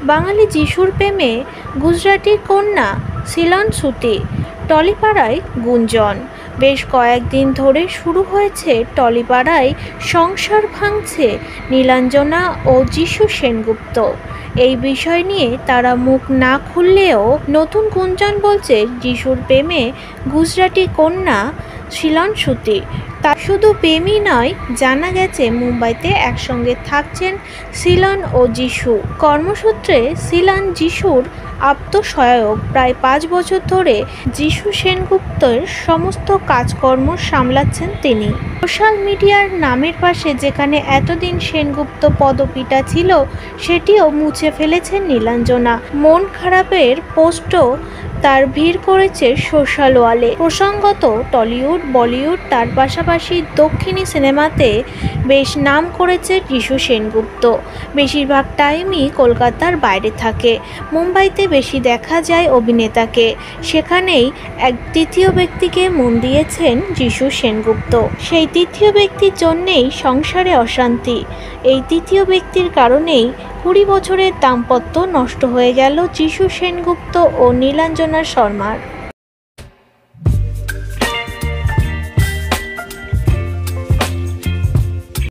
বাঙালি যিশুর প্রেমে গুজরাটি কন্যা সিলন সুতি, টলিপাড়ায় গুঞ্জন। বেশ কয়েকদিন ধরে শুরু হয়েছে টলিপাড়ায় সংসার ভাঙছে নীলাঞ্জনা ও যিশু সেনগুপ্ত। এই বিষয় নিয়ে তারা মুখ না খুললেও নতুন গুঞ্জন বলছে যিশুর প্রেমে গুজরাটি কন্যা সিলন সুতি। তা শুধু প্রেমই নয়, জানা গেছে মুম্বাইতে একসঙ্গে থাকছেন সিলন ও যিশু। কর্মসূত্রে সিলন যিশুর আত্মসহায়ক। প্রায় 5 বছর ধরে যিশু সেনগুপ্তের সমস্ত কাজকর্ম সামলাচ্ছেন তিনি। সোশ্যাল মিডিয়ার নামের পাশে যেখানে এতদিন সেনগুপ্ত পদপিটা ছিল, সেটিও মুছে ফেলেছেন নীলাঞ্জনা। মন খারাপের পোস্টও তার ভিড় করেছে সোশ্যাল ওয়ালে। প্রসঙ্গত, টলিউড বলিউড তার পাশাপাশি দক্ষিণী সিনেমাতে বেশ নাম করেছে যিশু সেনগুপ্ত। বেশিরভাগ টাইমই কলকাতার বাইরে থাকে। মুম্বাইতে বেশি দেখা যায় অভিনেতাকে। সেখানেই এক তৃতীয় ব্যক্তিকে মন দিয়েছেন যিশু সেনগুপ্ত। সেই তৃতীয় ব্যক্তির জন্যেই সংসারে অশান্তি। এই তৃতীয় ব্যক্তির কারণেই 20 বছরের দাম্পত্য নষ্ট হয়ে গেল যিশু সেনগুপ্ত ও নীলাঞ্জনা শর্মার।